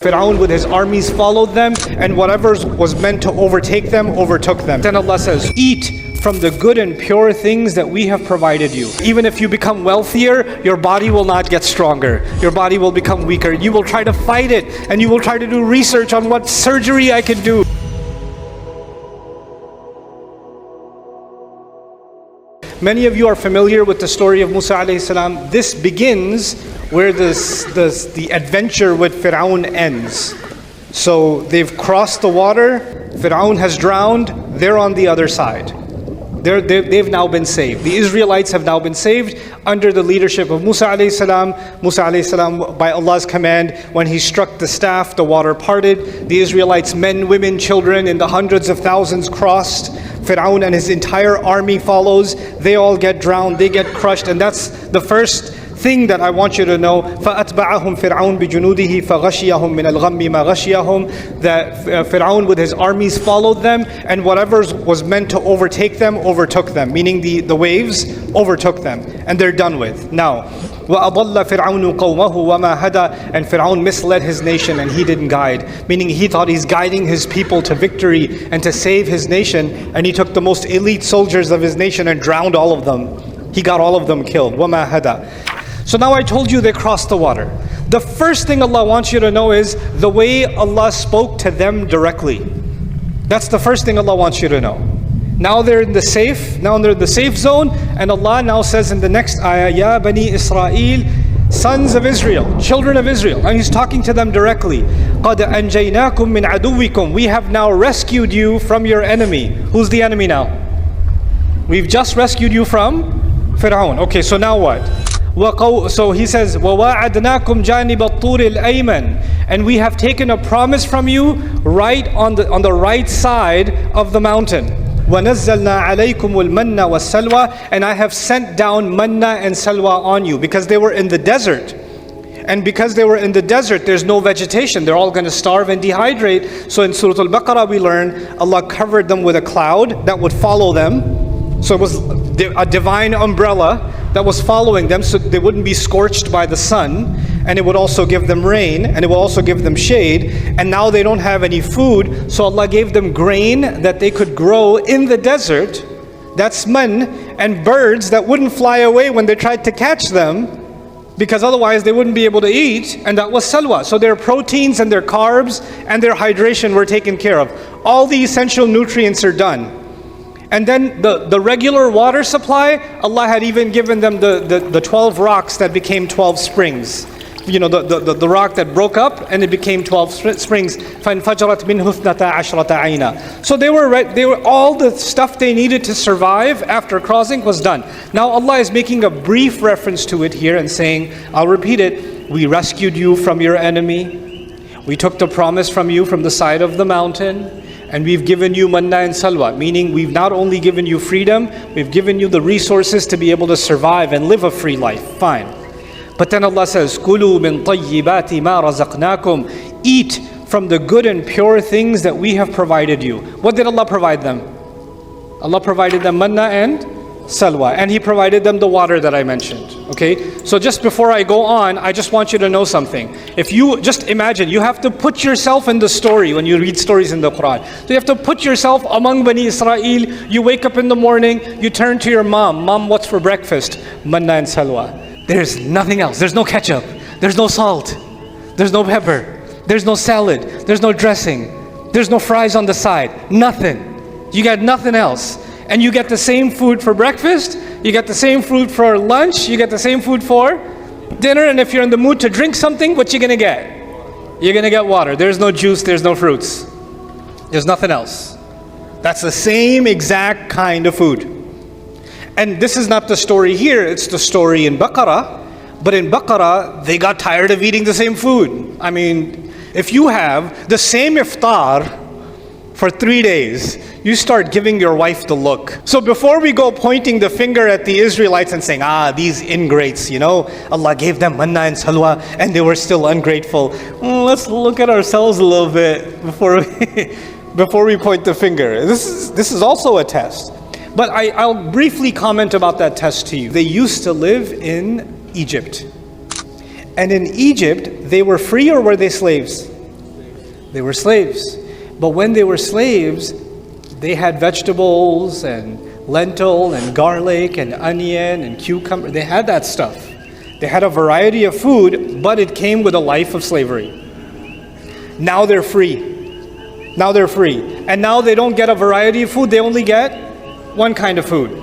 Fir'aun with his armies followed them, and whatever was meant to overtake them, overtook them. Then Allah says, eat from the good and pure things that we have provided you. Even if you become wealthier, your body will not get stronger. Your body will become weaker. You will try to fight it, and you will try to do research on what surgery I can do. Many of you are familiar with the story of Musa alayhi salam. This begins where the adventure with Fir'aun ends. So they've crossed the water, Fir'aun has drowned, they're on the other side. They've now been saved. The Israelites have now been saved under the leadership of Musa alayhi salam. Musa alayhi salam, by Allah's command, when he struck the staff, the water parted. The Israelites, men, women, children, in the hundreds of thousands crossed. Fir'aun and his entire army follows. They all get drowned, they get crushed, and that's the first thing that I want you to know. فَأَتْبَعَهُمْ فِرْعَوْنُ بِجُنُودِهِ فَغَشِيَهُمْ مِنَ الْغَمِّ مَا غَشِيَهُمْ. That Fir'aun with his armies followed them, and whatever was meant to overtake them, overtook them. Meaning the waves overtook them, and they're done with. Now, وَأَضَلَّ فِرْعَوْنُ قَوْمَهُ وَمَا هَدَى. And Fir'aun misled his nation, and he didn't guide. Meaning he thought he's guiding his people to victory and to save his nation, and he took the most elite soldiers of his nation and drowned all of them. He got all of them killed. وَمَا هَدَى. So now I told you they crossed the water. The first thing Allah wants you to know is the way Allah spoke to them directly. That's the first thing Allah wants you to know. Now they're in the safe zone, and Allah now says in the next ayah, Ya Bani Israel, sons of Israel, children of Israel, and He's talking to them directly. قَدْ أَنْجَيْنَاكُمْ مِنْ عَدُوِّكُمْ. We have now rescued you from your enemy. Who's the enemy now? We've just rescued you from Fir'aun. Okay, so now what? So he says, وَوَاعَدْنَاكُمْ جَانِبَ الطُّورِ الْأَيْمَنِ. And we have taken a promise from you right on the right side of the mountain. وَنَزَّلْنَا عَلَيْكُمُ الْمَنَّ وَالسَّلْوَى. And I have sent down manna and salwa on you, because they were in the desert. And because they were in the desert, there's no vegetation. They're all going to starve and dehydrate. So in Surah Al-Baqarah we learn Allah covered them with a cloud that would follow them. So it was a divine umbrella that was following them, so they wouldn't be scorched by the sun, and it would also give them rain, and it would also give them shade. And now they don't have any food, so Allah gave them grain that they could grow in the desert. That's man, and birds that wouldn't fly away when they tried to catch them, because otherwise they wouldn't be able to eat, and that was salwa. So their proteins and their carbs and their hydration were taken care of. All the essential nutrients are done. And then the regular water supply, Allah had even given them the 12 rocks that became 12 springs. You know, the rock that broke up and it became 12 springs. فَانْفَجَرَتْ مِنْهُ اثْنَتَا عَشْرَةَ عَيْنًا. So they were all the stuff they needed to survive after crossing was done. Now Allah is making a brief reference to it here and saying, I'll repeat it, we rescued you from your enemy. We took the promise from you from the side of the mountain. And we've given you manna and salwa, meaning we've not only given you freedom, we've given you the resources to be able to survive and live a free life. Fine. But then Allah says, كُلُوا مِن طَيِّبَاتِ مَا رَزَقْنَاكُمْ. Eat from the good and pure things that we have provided you. What did Allah provide them? Allah provided them manna and salwa, and He provided them the water that I mentioned. Okay, so just before I go on, I just want you to know something. If you just imagine, you have to put yourself in the story when you read stories in the Qur'an. So you have to put yourself among Bani Israel. You wake up in the morning, you turn to your mom. Mom, what's for breakfast? Manna and salwa. There's nothing else. There's no ketchup. There's no salt. There's no pepper. There's no salad. There's no dressing. There's no fries on the side. Nothing. You got nothing else. And you get the same food for breakfast, you get the same food for lunch, you get the same food for dinner, and if you're in the mood to drink something, what you gonna get? You're gonna get water. There's no juice, there's no fruits. There's nothing else. That's the same exact kind of food. And this is not the story here, it's the story in Baqarah. But in Baqarah, they got tired of eating the same food. I mean, if you have the same iftar for 3 days, you start giving your wife the look. So before we go pointing the finger at the Israelites and saying, these ingrates, you know, Allah gave them manna and salwa and they were still ungrateful. Let's look at ourselves a little bit before we point the finger. This is also a test. But I'll briefly comment about that test to you. They used to live in Egypt. And in Egypt, they were free or were they slaves? They were slaves. But when they were slaves, they had vegetables and lentil and garlic and onion and cucumber. They had that stuff. They had a variety of food, but it came with a life of slavery. Now they're free. Now they're free. And now they don't get a variety of food, they only get one kind of food.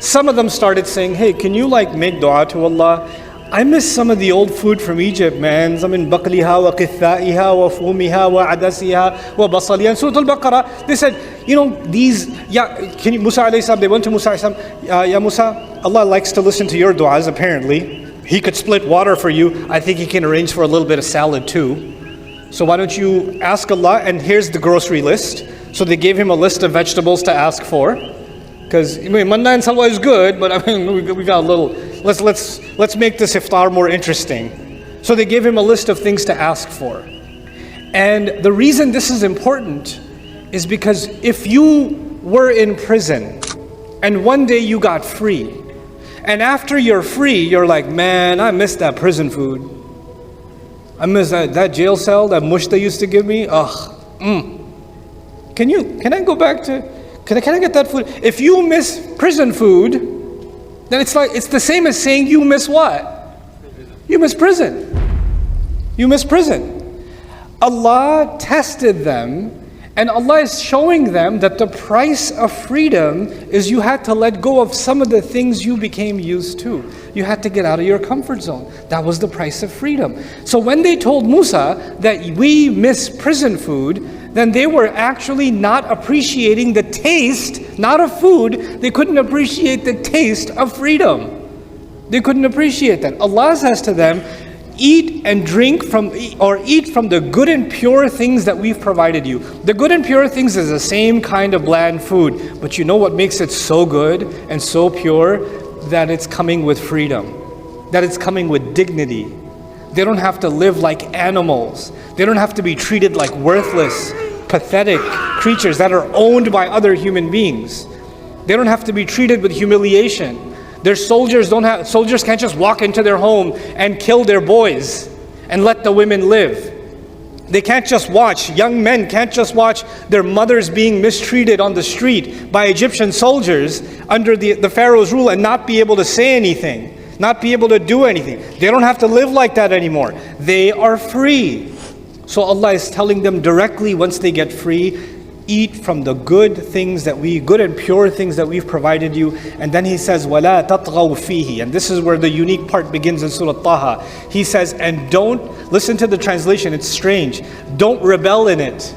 Some of them started saying, hey, can you make dua to Allah? I miss some of the old food from Egypt, man. Zamin baqliha wa qithaiha wa fumiha wa adasiha wa basaliha. And Surah Al-Baqarah, they said, Musa alayhi salam, they went to Musa alayhi salam, Ya Musa, Allah likes to listen to your du'as apparently. He could split water for you. I think He can arrange for a little bit of salad too. So why don't you ask Allah, and here's the grocery list. So they gave him a list of vegetables to ask for. Because manna and salwa is good, but we got a little, let's make this iftar more interesting. So they gave him a list of things to ask for. And the reason this is important is because if you were in prison and one day you got free, and after you're free, you're like, man, I miss that prison food. I miss that jail cell, that mush they used to give me. Can I go back to, can I get that food? If you miss prison food, then it's the same as saying you miss what? You miss prison. You miss prison. Allah tested them, and Allah is showing them that the price of freedom is you had to let go of some of the things you became used to. You had to get out of your comfort zone. That was the price of freedom. So when they told Musa that we miss prison food, then they were actually not appreciating the taste, not of food. They couldn't appreciate the taste of freedom. They couldn't appreciate that. Allah says to them, eat and drink from, or eat from the good and pure things that we've provided you. The good and pure things is the same kind of bland food, but you know what makes it so good and so pure? That it's coming with freedom, that it's coming with dignity. They don't have to live like animals. They don't have to be treated like worthless, pathetic creatures that are owned by other human beings. They don't have to be treated with humiliation. Their soldiers can't just walk into their home and kill their boys and let the women live. They can't just watch, young men can't just watch their mothers being mistreated on the street by Egyptian soldiers under the Pharaoh's rule and not be able to say anything, not be able to do anything. They don't have to live like that anymore. They are free. So Allah is telling them directly once they get free, eat from the good and pure things that we've provided you. And then He says, وَلَا تَطْغَوْا فِيهِ. And this is where the unique part begins in Surah Taha. He says, and don't, listen to the translation, it's strange. Don't rebel in it.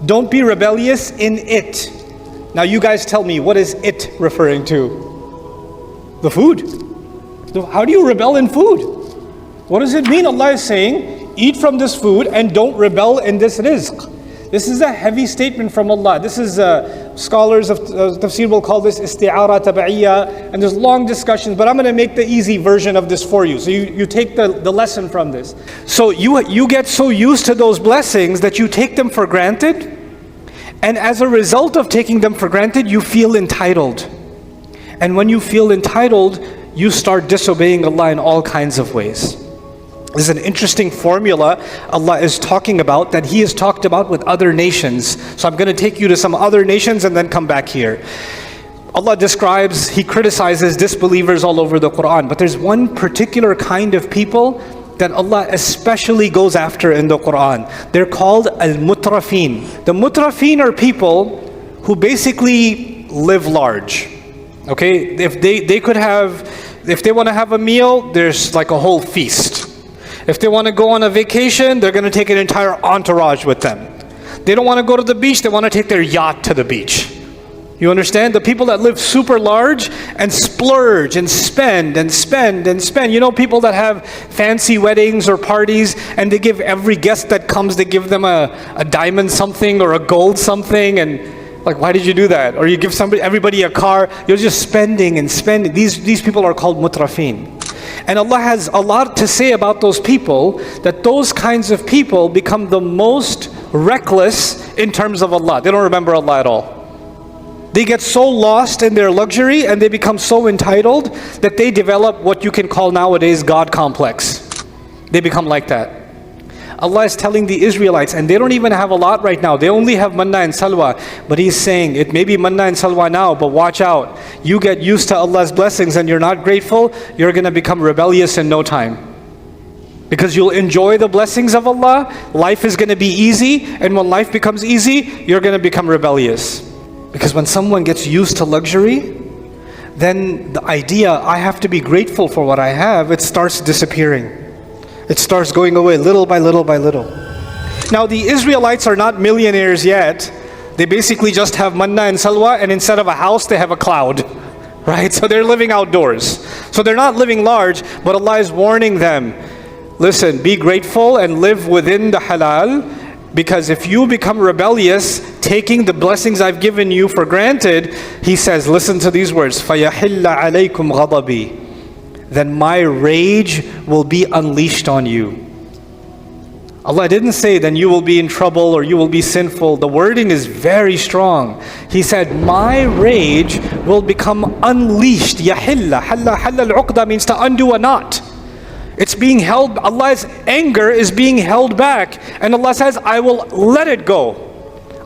Don't be rebellious in it. Now you guys tell me, what is it referring to? The food. How do you rebel in food? What does it mean? Allah is saying, eat from this food and don't rebel in this rizq. This is a heavy statement from Allah. This is, scholars of tafsir will call this isti'ara tab'iyya, and there's long discussions, but I'm going to make the easy version of this for you. So you take the lesson from this. So you get so used to those blessings that you take them for granted, and as a result of taking them for granted, you feel entitled. And when you feel entitled, you start disobeying Allah in all kinds of ways. This is an interesting formula Allah is talking about, that He has talked about with other nations. So I'm going to take you to some other nations and then come back here. Allah describes, He criticizes disbelievers all over the Qur'an. But there's one particular kind of people that Allah especially goes after in the Qur'an. They're called al-mutrafin. The mutrafin are people who basically live large. Okay, if they want to have a meal, there's like a whole feast. If they want to go on a vacation, they're going to take an entire entourage with them. They don't want to go to the beach, they want to take their yacht to the beach. You understand? The people that live super large and splurge and spend and spend and spend. You know, people that have fancy weddings or parties and they give every guest that comes, they give them a diamond something or a gold something, and like, why did you do that? Or you give everybody a car, you're just spending and spending. These people are called mutrafin. And Allah has a lot to say about those people, that those kinds of people become the most reckless in terms of Allah. They don't remember Allah at all. They get so lost in their luxury and they become so entitled that they develop what you can call nowadays God complex. They become like that. Allah is telling the Israelites, and they don't even have a lot right now. They only have manna and salwa. But He's saying, it may be manna and salwa now, but watch out. You get used to Allah's blessings and you're not grateful, you're going to become rebellious in no time. Because you'll enjoy the blessings of Allah, life is going to be easy, and when life becomes easy, you're going to become rebellious. Because when someone gets used to luxury, then the idea, I have to be grateful for what I have, it starts disappearing. It starts going away little by little by little. Now the Israelites are not millionaires yet. They basically just have manna and salwa, and instead of a house, they have a cloud. Right? So they're living outdoors. So they're not living large, but Allah is warning them. Listen, be grateful and live within the halal, because if you become rebellious, taking the blessings I've given you for granted, He says, listen to these words, فَيَحِلَّ عَلَيْكُمْ غَضَبِي, then my rage will be unleashed on you. Allah didn't say then you will be in trouble or you will be sinful. The wording is very strong. He said, my rage will become unleashed. يَحِلَّ حَلَّ الْعُقْدَى means to undo a knot. It's being held, Allah's anger is being held back. And Allah says, I will let it go.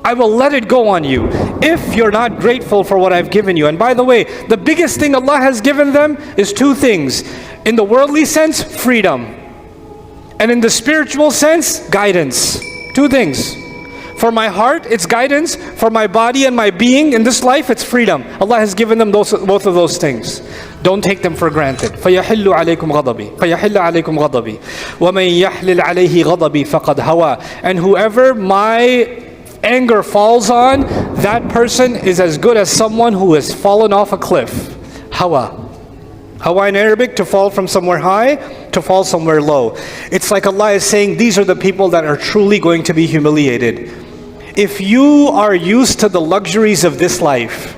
I will let it go on you if you're not grateful for what I've given you. And by the way, the biggest thing Allah has given them is two things. In the worldly sense, freedom. And in the spiritual sense, guidance. Two things. For my heart, it's guidance. For my body and my being in this life, it's freedom. Allah has given them both of those things. Don't take them for granted. فَيَحِلُّ عَلَيْكُمْ غَضَبِي فَيَحِلَّ عَلَيْكُمْ غَضَبِي وَمَنْ يَحْلِلْ عَلَيْهِ غَضَبِي فَقَدْ هَوَى. And whoever my anger falls on, that person is as good as someone who has fallen off a cliff. Hawa. Hawa in Arabic, to fall from somewhere high, to fall somewhere low. It's like Allah is saying, these are the people that are truly going to be humiliated. If you are used to the luxuries of this life,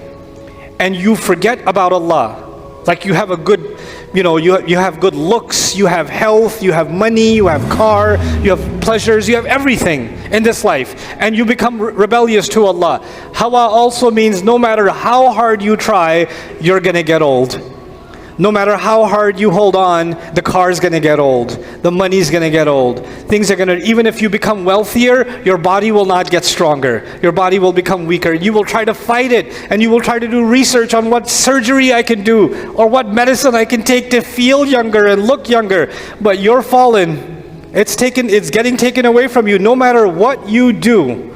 and you forget about Allah, like you have a good, you have good looks, you have health, you have money, you have car, you have pleasures, you have everything in this life, and you become rebellious to Allah. Hawa also means no matter how hard you try, you're going to get old. No matter how hard you hold on, the car's going to get old. The money's going to get old. Things are going to, even if you become wealthier, your body will not get stronger. Your body will become weaker. You will try to fight it, and you will try to do research on what surgery I can do, or what medicine I can take to feel younger and look younger. But you're fallen. It's getting taken away from you no matter what you do.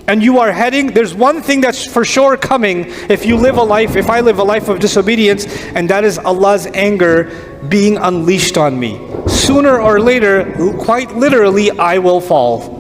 And you are heading, there's one thing that's for sure coming if I live a life of disobedience, and that is Allah's anger being unleashed on me. Sooner or later, quite literally, I will fall.